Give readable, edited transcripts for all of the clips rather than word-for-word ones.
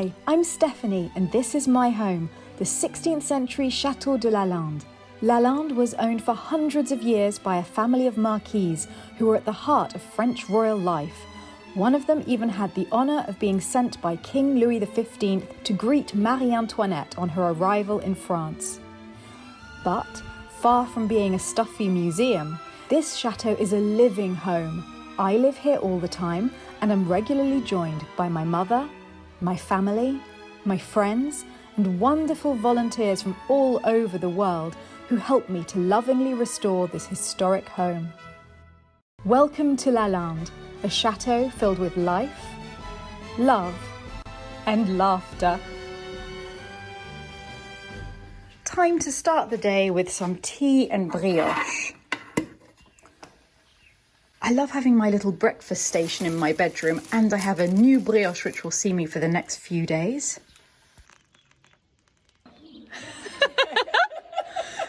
Hi, I'm Stephanie and this is my home, the 16th century Chateau de Lalande. Lalande was owned for hundreds of years by a family of marquises who were at the heart of French royal life. One of them even had the honour of being sent by King Louis XV to greet Marie Antoinette on her arrival in France. But, far from being a stuffy museum, this chateau is a living home. I live here all the time and am regularly joined by my mother, my family, my friends, and wonderful volunteers from all over the world who help me to lovingly restore this historic home. Welcome to Lalande, a chateau filled with life, love, and laughter. Time to start the day with some tea and brioche. I love having my little breakfast station in my bedroom, and I have a new brioche which will see me for the next few days.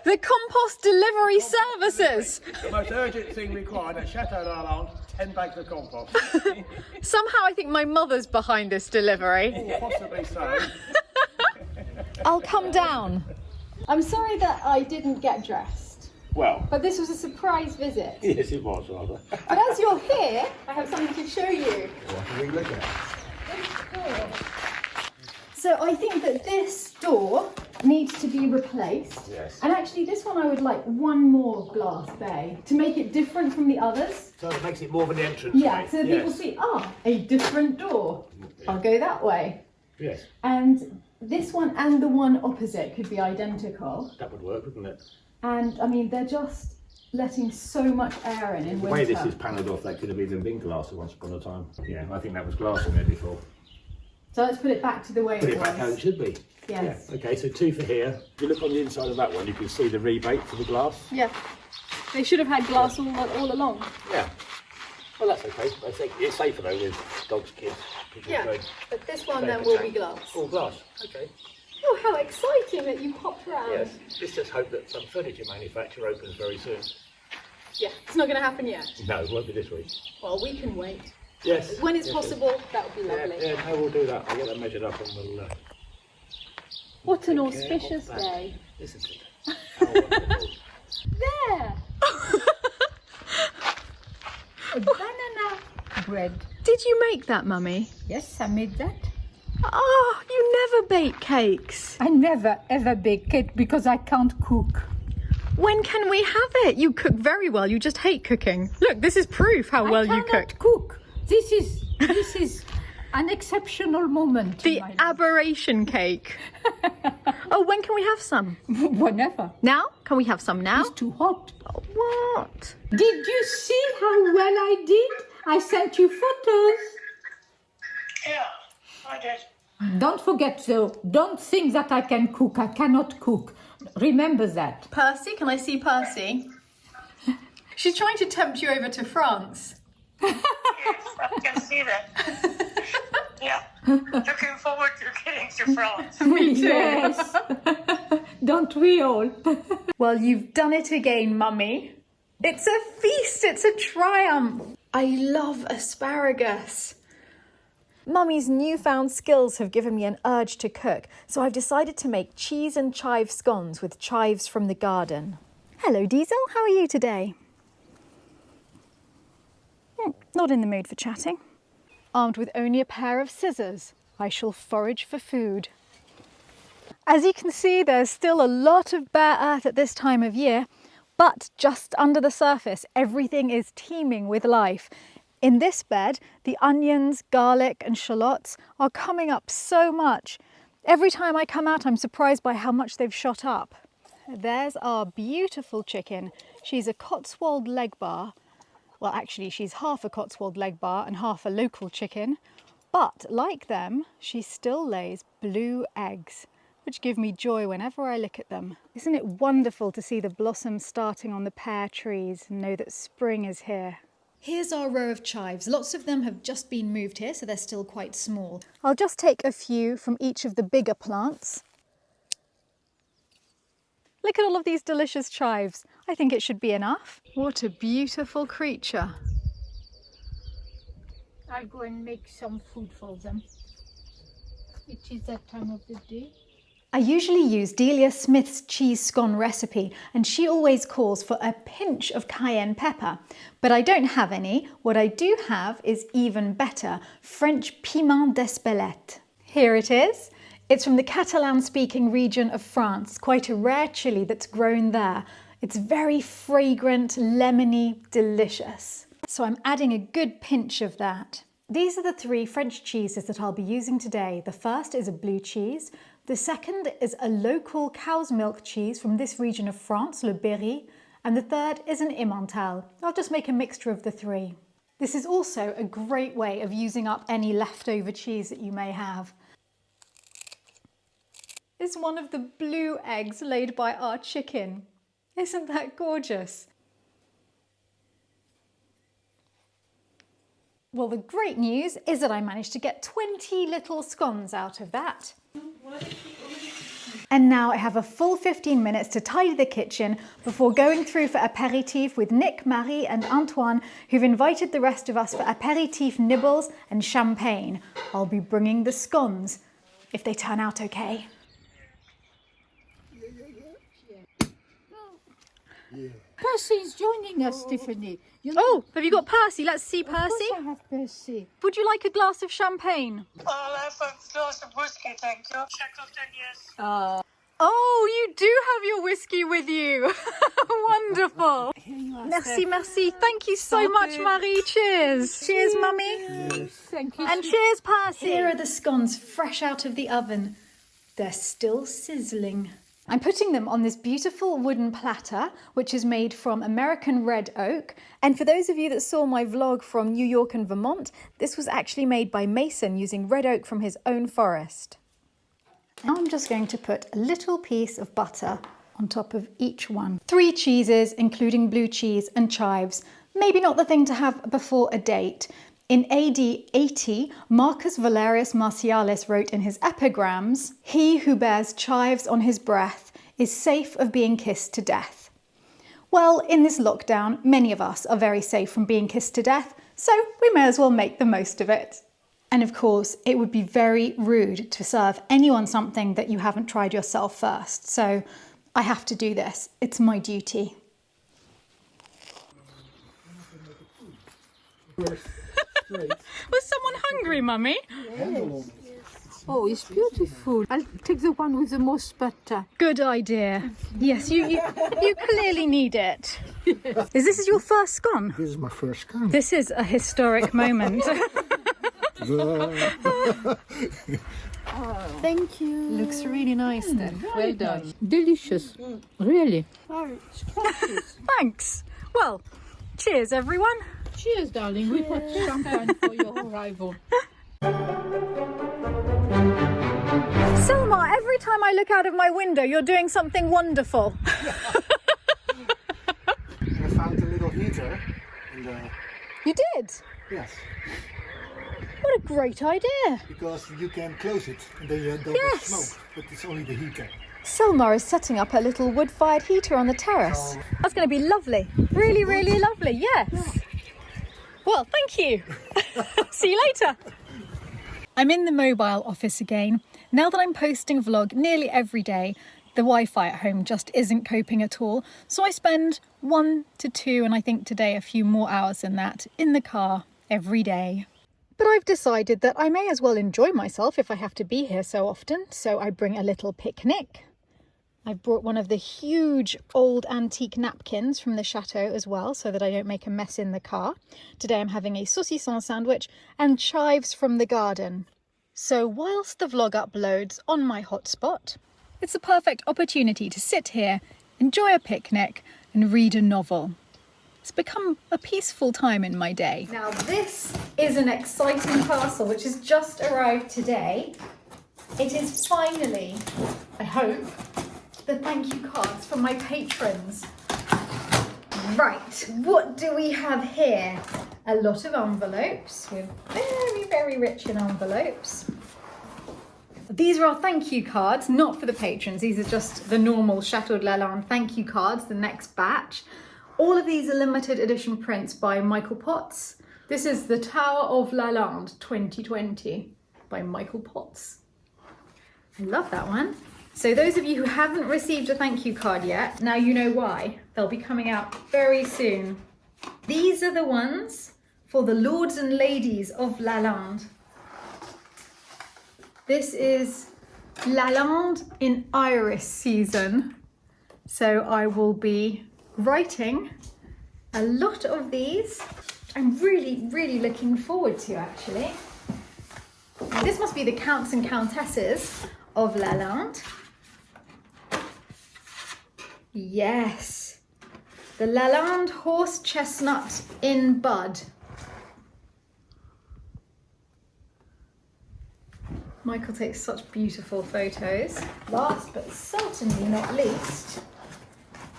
The compost delivery services! The most urgent thing required at Chateau de Lalande, 10 bags of compost. Somehow I think my mother's behind this delivery. Oh, possibly so. I'll come down. I'm sorry that I didn't get dressed, Well, but this was a surprise visit. yes, it was rather. But as you're here, I have something to show you. What are we looking at? So I think that this door needs to be replaced. Yes. And actually this one I would like one more glass bay to make it different from the others. So it makes it more of an entrance. Yeah, so that people see, a different door. I'll go that way. Yes, And this one and the one opposite could be identical. that would work, wouldn't it? And I mean, they're just letting so much air in The winter. way this is panelled off, that could have even been glass at once upon a time. Yeah, I think that was glass in there before. So let's put it back to the way Put it it was. back how it should be. Yes. Yeah. Okay, so 2 for here. If you look on the inside of that one, you can see the rebate for the glass. Yeah. They should have had glass all along. Yeah. Well, that's okay. I think it's safer though with dogs, kids. People going, but this one stay then in the will tank. be glass. All glass. Okay. Oh, how exciting that you popped round. Yes. Let's just hope that some furniture manufacturer opens very soon. Yeah, it's not going to happen yet. No, it won't be this week. Well, we can wait. Yes. When it's yes, possible, that would be yes. lovely. Yeah, no, we'll do that. I'll get that measured up and we'll... What an take care auspicious of that. day. Isn't it? How wonderful. There! A banana bread. Did you make that, Mummy? Yes, I made that. Oh, you never bake cakes. I never ever bake cake because I can't cook. When can we have it? You cook very well, you just hate cooking. Look, this is proof how well you I cook. cannot cook. This is an exceptional moment. The in my life. aberration cake. Oh, when can we have some? Whenever. Now? Can we have some now? It's too hot. What? Did you see how well I did? I sent you photos. Yeah, I did. Don't forget though, don't think that I can cook. I cannot cook. Remember that. Percy, can I see Percy? She's trying to tempt you over to France. Yes, I can see that. Yeah, looking forward to getting to France. Me too. Yes. Don't we all? Well, you've done it again, Mummy. It's a feast, it's a triumph. I love asparagus. Mummy's newfound skills have given me an urge to cook, so I've decided to make cheese and chive scones with chives from the garden. Hello, Diesel. How are you today? Not in the mood for chatting. Armed with only a pair of scissors, I shall forage for food. As you can see, there's still a lot of bare earth at this time of year, but just under the surface, everything is teeming with life. In this bed, the onions, garlic and shallots are coming up so much. Every time I come out, I'm surprised by how much they've shot up. There's our beautiful chicken. She's a Cotswold leg bar. Well, actually, she's half a Cotswold leg bar and half a local chicken. But like them, she still lays blue eggs, which give me joy whenever I look at them. Isn't it wonderful to see the blossoms starting on the pear trees and know that spring is here? Here's our row of chives. Lots of them have just been moved here, so they're still quite small. I'll just take a few from each of the bigger plants. Look at all of these delicious chives. I think it should be enough. What a beautiful creature. I'll go and make some food for them. It is that time of the day. I usually use Delia Smith's cheese scone recipe, and she always calls for a pinch of cayenne pepper. But I don't have any. What I do have is even better, French piment d'Espelette. Here it is. It's from the Catalan-speaking region of France, quite a rare chilli that's grown there. It's very fragrant, lemony, delicious. So I'm adding a good pinch of that. These are the 3 French cheeses that I'll be using today. The first is a blue cheese. The second is a local cow's milk cheese from this region of France, le Berry. And the third is an Emmental. I'll just make a mixture of the 3. This is also a great way of using up any leftover cheese that you may have. It's one of the blue eggs laid by our chicken. Isn't that gorgeous? Well, the great news is that I managed to get 20 little scones out of that. And now I have a full 15 minutes to tidy the kitchen before going through for aperitif with Nick, Marie and Antoine, who've invited the rest of us for aperitif nibbles and champagne. I'll be bringing the scones, if they turn out okay. Percy is joining us, Stephanie. You know, Oh, have you got Percy? Let's see of course Percy. I have Percy. Would you like a glass of champagne? I'll have a glass of whiskey, thank you. Chateau Diaries. Oh, you do have your whiskey with you. Wonderful. Merci, merci. Thank you so much, Marie. Cheers. Cheers, Mummy. Thank you. And cheers, Percy. Here are the scones fresh out of the oven. They're still sizzling. I'm putting them on this beautiful wooden platter, which is made from American red oak. And for those of you that saw my vlog from New York and Vermont, this was actually made by Mason using red oak from his own forest. Now I'm just going to put a little piece of butter on top of each one. 3 cheeses, including blue cheese and chives. Maybe not the thing to have before a date. In AD 80, Marcus Valerius Martialis wrote in his epigrams, "He who bears chives on his breath is safe of being kissed to death." Well, in this lockdown, many of us are very safe from being kissed to death, so we may as well make the most of it. And of course, it would be very rude to serve anyone something that you haven't tried yourself first. So I have to do this. It's my duty. Was someone hungry, Mummy? Oh, it's beautiful. I'll take the one with the most butter. Good idea. Yes, you clearly need it. Is this your first scone? This is my first scone. This is a historic moment. Thank you. Looks really nice then. Well done. Delicious. Really. Thanks. Well, cheers, everyone. Cheers, darling. We brought champagne for your arrival. Selmar, every time I look out of my window, you're doing something wonderful. I found a little heater. And, You did? yes, What a great idea. because you can close it and then you don't Yes. smoke, but it's only the heater. Selmar is setting up a little wood-fired heater on the terrace. Oh. That's going to be lovely. Really, really lovely. Yes. Well, thank you. See you later. I'm in the mobile office again. Now that I'm posting a vlog nearly every day, the Wi-Fi at home just isn't coping at all. So I spend 1 to 2, and I think today a few more hours than that, in the car every day. But I've decided that I may as well enjoy myself if I have to be here so often. So I bring a little picnic. I've brought one of the huge old antique napkins from the chateau as well, so that I don't make a mess in the car. Today I'm having a saucisson sandwich and chives from the garden. So whilst the vlog uploads on my hotspot, it's a perfect opportunity to sit here, enjoy a picnic and read a novel. It's become a peaceful time in my day. Now this is an exciting parcel which has just arrived today. It is finally, I hope, the thank you cards from my patrons. Right, what do we have here? A lot of envelopes. We're very, very rich in envelopes. These are our thank you cards, not for the patrons. These are just the normal Chateau de Lalande thank you cards, the next batch. All of these are limited edition prints by Michael Potts. This is the Tower of Lalande 2020 by Michael Potts. I love that one. So those of you who haven't received a thank you card yet, now you know why. They'll be coming out very soon. These are the ones for the lords and ladies of Lalande. This is Lalande in iris season. So I will be writing a lot of these. I'm really, really looking forward to actually. This must be the counts and countesses of Lalande. Yes, the Lalande horse chestnut in bud. Michael takes such beautiful photos. Last but certainly not least,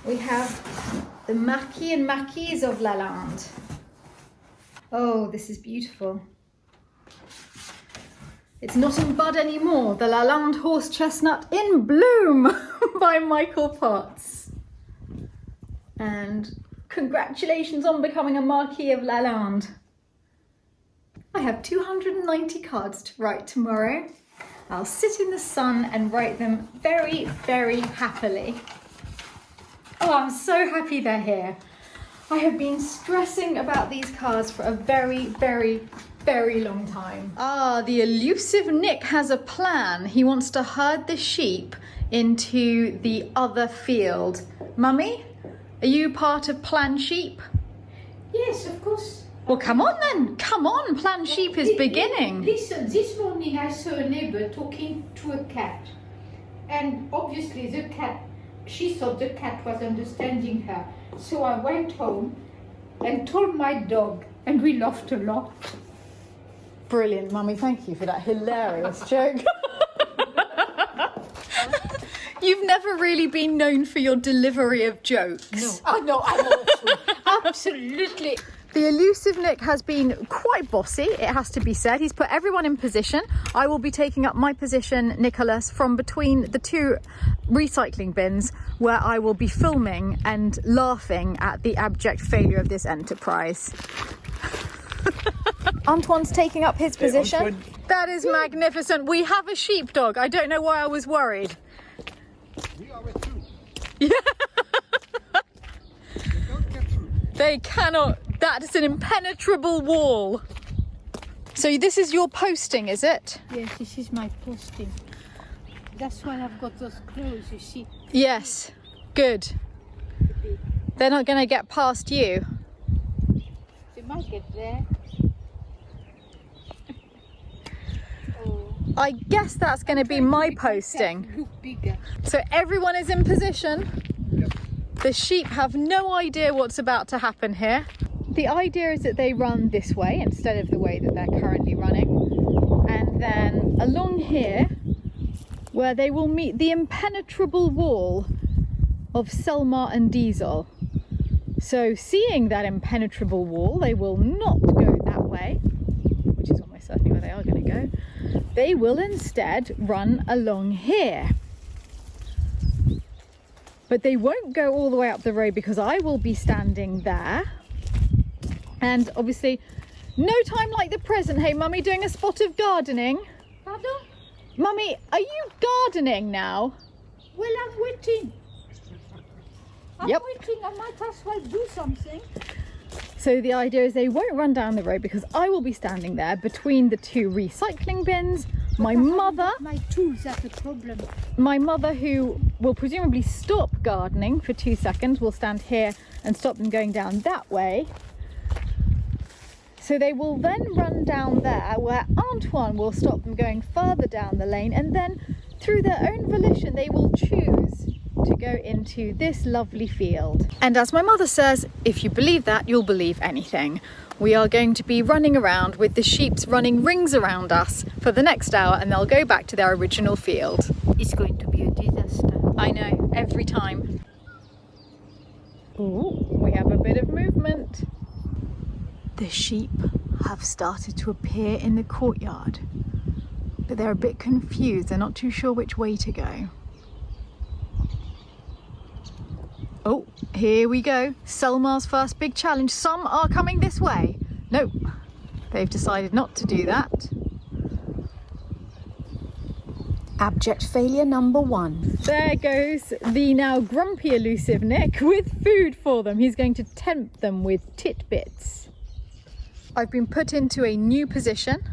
we have the Marquis and Marquise of Lalande. Oh, this is beautiful. It's not in bud anymore. The Lalande horse chestnut in bloom by Michael Potts. And congratulations on becoming a Marquis of Lalande. I have 290 cards to write tomorrow. I'll sit in the sun and write them very, very happily. Oh, I'm so happy they're here. I have been stressing about these cards for a very, very, very long time. Ah, the elusive Nick has a plan. He wants to herd the sheep into the other field. Mummy, are you part of Plan Sheep? Yes, of course. Well, come on then. Come on, Plan Sheep is beginning. Listen, this morning I saw a neighbor talking to a cat. And obviously the cat, she thought the cat was understanding her. So I went home and told my dog, and we laughed a lot. Brilliant, Mummy. Thank you for that hilarious joke. You've never really been known for your delivery of jokes. No, oh no, I'm awful. Absolutely. The elusive Nick has been quite bossy, it has to be said. He's put everyone in position. I will be taking up my position, Nicholas, from between the two recycling bins where I will be filming and laughing at the abject failure of this enterprise. Antoine's taking up his position. That is magnificent. We have a sheepdog. I don't know why I was worried. We are with two. Yeah. They don't get through. They cannot. That's an impenetrable wall. So this is your posting, is it? Yes, this is my posting. That's why I've got those clothes, you see. Yes. Good. They're not going to get past you. They might get there. Oh. I guess that's going to be my posting. Look bigger. So everyone is in position. Yep. The sheep have no idea what's about to happen here. The idea is that they run this way instead of the way that they're currently running. And then along here, where they will meet the impenetrable wall of Selmar and Diesel. So seeing that impenetrable wall, they will not go that way, which is almost certainly where they are going to go. They will instead run along here. But they won't go all the way up the road because I will be standing there. And obviously, no time like the present. Hey, Mummy, doing a spot of gardening. Pardon? Mummy, are you gardening now? Well, I'm waiting. I'm Yep. waiting. I might as well do something. So the idea is they won't run down the road because I will be standing there between the two recycling bins. My mother, My tools are the problem. my mother, who will presumably stop gardening for 2 seconds, will stand here and stop them going down that way. So they will then run down there where Antoine will stop them going further down the lane, and then through their own volition they will choose to go into this lovely field. And as my mother says, if you believe that, you'll believe anything. We are going to be running around with the sheeps running rings around us for the next hour, and they'll go back to their original field. It's going to be a disaster. I know, every time. Ooh, we have a bit of movement. The sheep have started to appear in the courtyard, but they're a bit confused. They're not too sure which way to go. Oh, here we go. Selmar's first big challenge. Some are coming this way. No, they've decided not to do that. Abject failure number 1. There goes the now grumpy elusive Nick with food for them. He's going to tempt them with titbits. I've been put into a new position.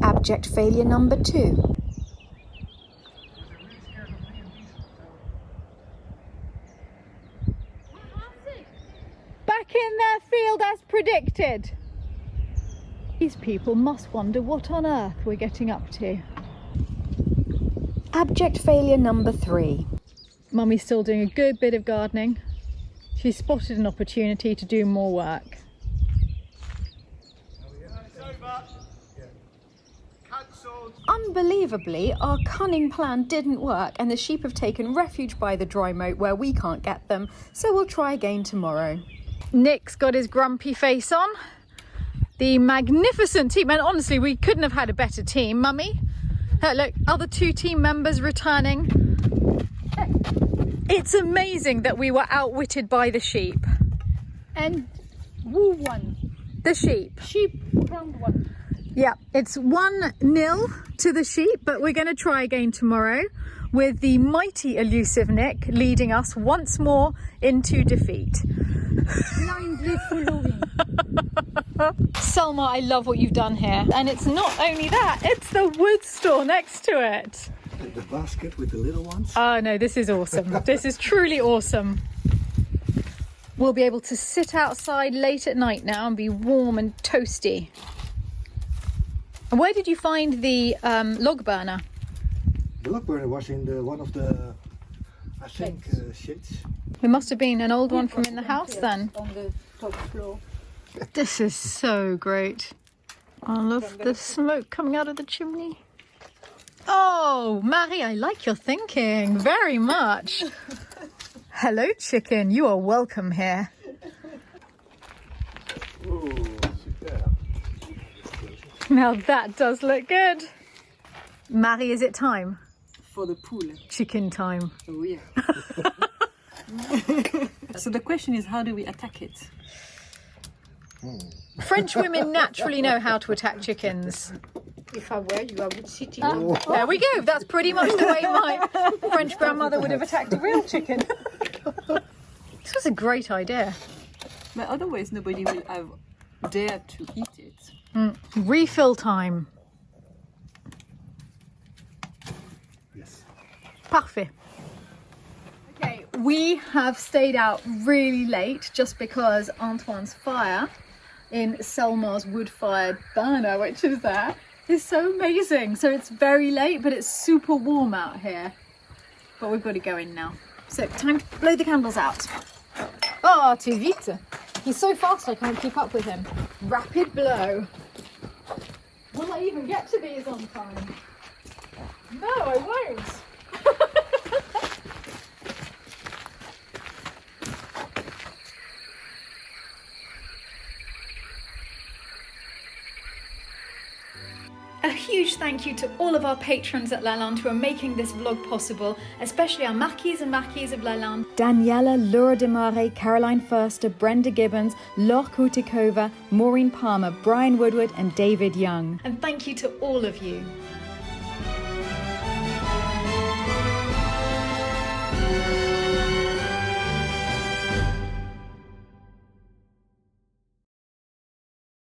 Abject failure number 2. Back in their field as predicted. These people must wonder what on earth we're getting up to. Abject failure number 3. Mummy's still doing a good bit of gardening. She spotted an opportunity to do more work. Unbelievably, our cunning plan didn't work and the sheep have taken refuge by the dry moat where we can't get them, so we'll try again tomorrow. Nick's got his grumpy face on. The magnificent team, and honestly we couldn't have had a better team. Mummy, look, other 2 team members returning. It's amazing that we were outwitted by the sheep. And who won? The sheep. Sheep round 1. Yeah, it's 1-0 to the sheep, but we're going to try again tomorrow with the mighty elusive Nick leading us once more into defeat. Blindly following. Selmar, I love what you've done here. And it's not only that, it's the wood store next to it. The basket with the little ones. Oh no, this is awesome. This is truly awesome. We'll be able to sit outside late at night now and be warm and toasty. And where did you find the log burner? The log burner was in one of the, I think, sheds. It must have been an old one from in the house then. On the top floor. This is so great. I love the smoke coming out of the chimney. Oh, Marie, I like your thinking very much. Hello, chicken. You are welcome here. Oh, super. Now that does look good. Marie, is it time? For the pool. Chicken time. Oh yeah. So the question is, how do we attack it? French women naturally know how to attack chickens. If I were you, I would sit in. There we go. That's pretty much the way my French grandmother would have attacked a real chicken. This was a great idea. But otherwise nobody will have dared to eat it. Refill time. Yes. Parfait. Okay, we have stayed out really late just because Antoine's fire in Selmar's wood-fired burner, which is there, is so amazing. So it's very late, but it's super warm out here. But we've got to go in now. So time to blow the candles out. Oh, too vite. He's so fast I can't keep up with him. Rapid blow. Will I even get to these on time? No, I won't. A huge thank you to all of our patrons at Lalande who are making this vlog possible, especially our Marquise and Marquise of Lalande, Daniela, Laura Demare, Caroline Förster, Brenda Gibbons, Laure Kutikova, Maureen Palmer, Brian Woodward and David Young. And thank you to all of you.